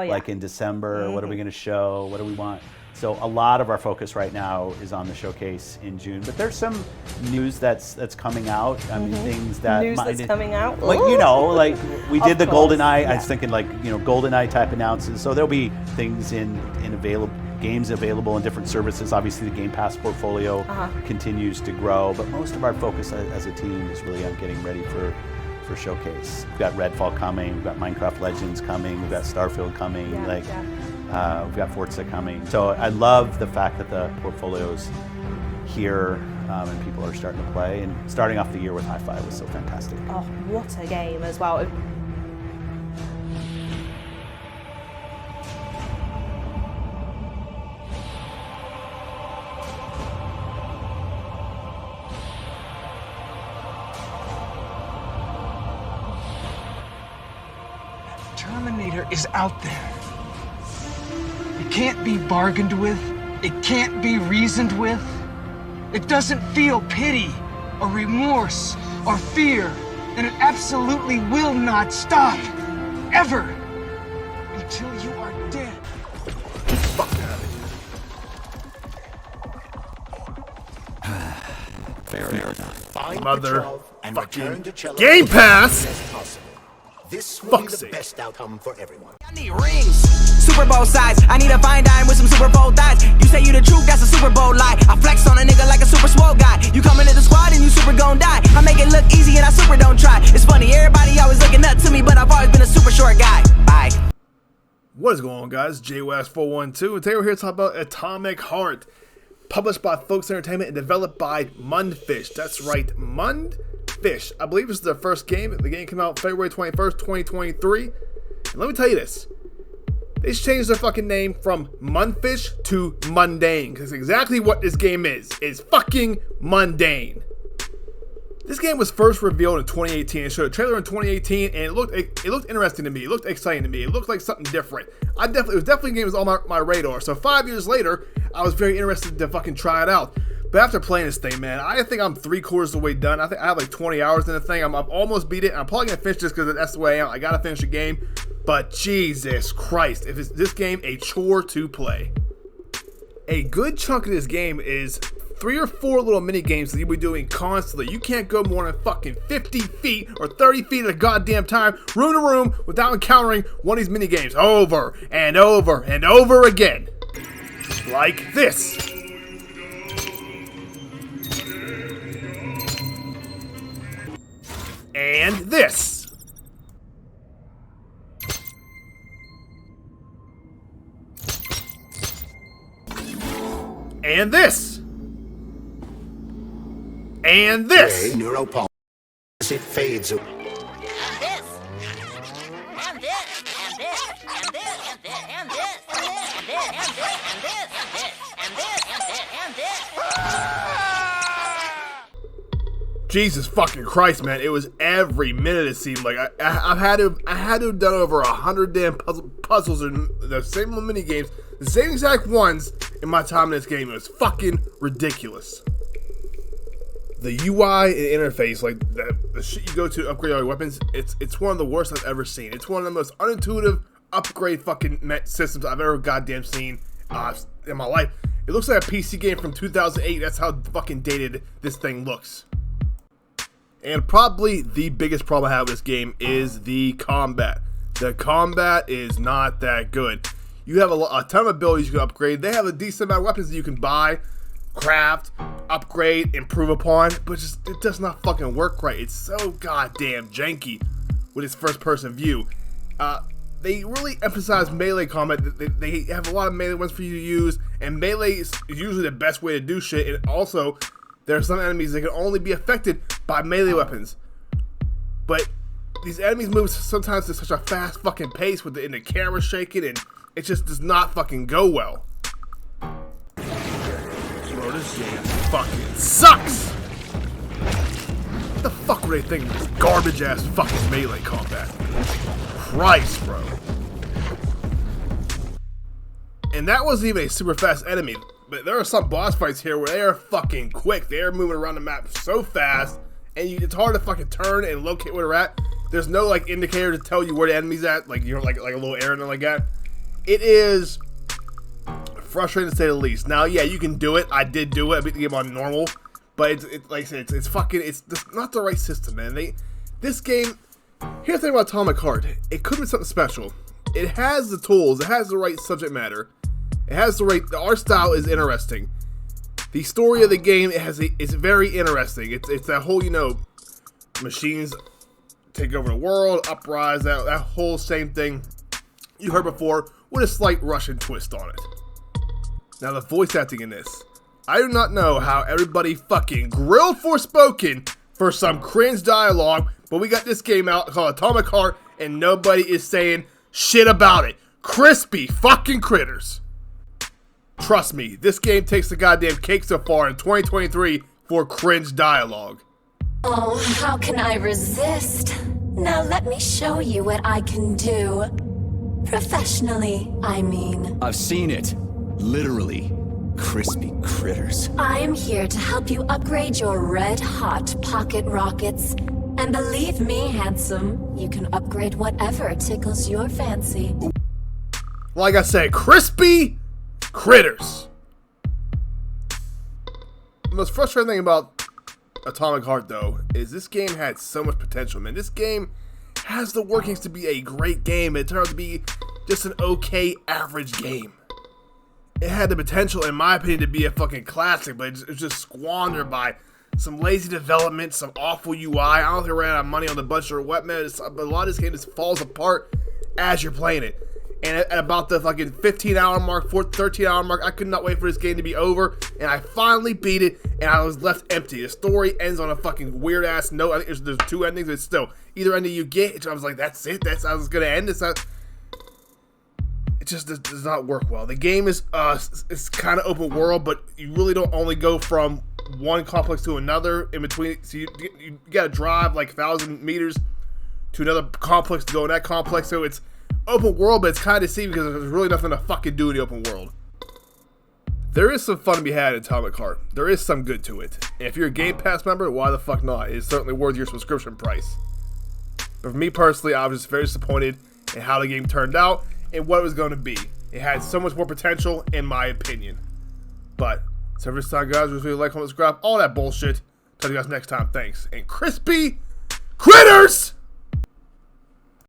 like in December, what are we going to show, what do we want? So a lot of our focus right now is on the showcase in June, but there's some news that's coming out. I mean, things that news that's coming out. Like, you know, like we did the course, GoldenEye. yeah. I was thinking like, you know, GoldenEye type announces. So there'll be things in available games available in different services. Obviously, the Game Pass portfolio continues to grow, but most of our focus as a team is really on getting ready for showcase. We've got Redfall coming. We've got Minecraft Legends coming. We've got Starfield coming. We've got Forza coming. So I love the fact that the portfolio's here and people are starting to play. And starting off the year with Hi-Fi was so fantastic. Oh, what a game as well. Terminator is out there. It can't be bargained with. It can't be reasoned with. It doesn't feel pity or remorse or fear, and it absolutely will not stop, ever, until you are dead. Fuck out of here. Fair enough. Mother and return to cello Game Pass. as possible. This will be the best outcome for everyone. I need rings, Super Bowl size. I need a fine dime with some Super Bowl thighs. You say you the truth, that's a Super Bowl lie. I flex on a nigga like a super swole guy. You come into the squad and you super gon' die. I make it look easy and I super don't try. It's funny, everybody always looking up to me, but I've always been a super short guy. Bye. What is going on, guys? JWAGS 412, and today we're here to talk about Atomic Heart, published by Focus Entertainment and developed by Mundfish. That's right, Mundfish. I believe this is their first game. The game came out February 21st, 2023. And let me tell you this. They changed their fucking name from Mundfish to Mundane, because exactly what this game is fucking mundane. This game was first revealed in 2018. It showed a trailer in 2018, and it looked interesting to me. It looked exciting to me. It looked like something different. It was definitely a game that was on my radar. So 5 years later, I was very interested to fucking try it out. But after playing this thing, man, I think I'm 3/4 of the way done. I think I have like 20 hours in the thing. I've almost beat it. I'm probably gonna finish this because that's the way I am. I gotta finish the game. But Jesus Christ, if this game a chore to play. A good chunk of this game is 3 or 4 little mini games that you'll be doing constantly. You can't go more than fucking 50 feet or 30 feet at a goddamn time, room to room, without encountering one of these mini games over and over and over again. Like this. And this. And this. And this. Neuropulse. It fades away. Jesus fucking Christ, man! It was every minute. It seemed like I had to have done over 100 damn puzzles and the same little mini games, the same exact ones in my time in this game. It was fucking ridiculous. The UI and interface, like the shit you go to upgrade all your weapons, it's one of the worst I've ever seen. It's one of the most unintuitive upgrade fucking systems I've ever goddamn seen in my life. It looks like a PC game from 2008. That's how fucking dated this thing looks. And probably the biggest problem I have with this game is the combat. The combat is not that good. You have a ton of abilities you can upgrade. They have a decent amount of weapons that you can buy, craft, upgrade, improve upon, but it does not fucking work right. It's so goddamn janky with its first person view. They really emphasize melee combat. They have a lot of melee ones for you to use, and melee is usually the best way to do shit. And also, there are some enemies that can only be affected by melee weapons. But these enemies move sometimes at such a fast fucking pace with the camera shaking, and it just does not fucking go well. Bro, this game fucking sucks! What the fuck were they thinking of this garbage ass fucking melee combat? Christ, bro. And that wasn't even a super fast enemy. But there are some boss fights here where they are fucking quick. They are moving around the map so fast, and it's hard to fucking turn and locate where they're at. There's no like indicator to tell you where the enemy's at, like you're like a little arrow like that. it is frustrating to say the least. Now, yeah, you can do it. I did do it. I beat the game on normal, but it's like I said, it's fucking, it's just not the right system, man. This game. Here's the thing about Atomic Heart. It could be something special. It has the tools. It has the right subject matter. It has the art style is interesting. The story of the game is very interesting. It's that whole, machines take over the world, uprise, that whole same thing you heard before with a slight Russian twist on it. Now the voice acting in this. I do not know how everybody fucking grilled Forspoken for some cringe dialogue, but we got this game out called Atomic Heart and nobody is saying shit about it. Crispy fucking critters. Trust me, this game takes the goddamn cake so far in 2023 for cringe dialogue. Oh, how can I resist? Now let me show you what I can do. Professionally, I mean. I've seen it. Literally. Crispy critters. I am here to help you upgrade your red-hot pocket rockets. And believe me, handsome, you can upgrade whatever tickles your fancy. Like I said, crispy critters. The most frustrating thing about Atomic Heart, though, is this game had so much potential, man. This game has the workings to be a great game. It turned out to be just an okay, average game. It had the potential, in my opinion, to be a fucking classic, but it's just squandered by some lazy development, some awful UI. I don't think they ran out of money on the budget or what, man. A lot of this game just falls apart as you're playing it. And at about the fucking 15-hour mark, 13-hour mark, I could not wait for this game to be over. And I finally beat it, and I was left empty. The story ends on a fucking weird-ass note. I think there's two endings, but still, either ending you get, I was like, that's it. That's how I was going to end this. It just does not work well. The game is it's kind of open world, but you really don't only go from one complex to another in between. So you got to drive like 1,000 meters to another complex to go in that complex. So it's open world, but it's kind of deceiving because there's really nothing to fucking do in the open world. There is some fun to be had in Atomic Heart. There is some good to it. And if you're a Game Pass member, why the fuck not? It's certainly worth your subscription price. But for me personally, I was just very disappointed in how the game turned out and what it was going to be. It had so much more potential, in my opinion. But, so for this time, guys, really like, comment, subscribe, all that bullshit. Talk to you guys next time. Thanks. And crispy critters!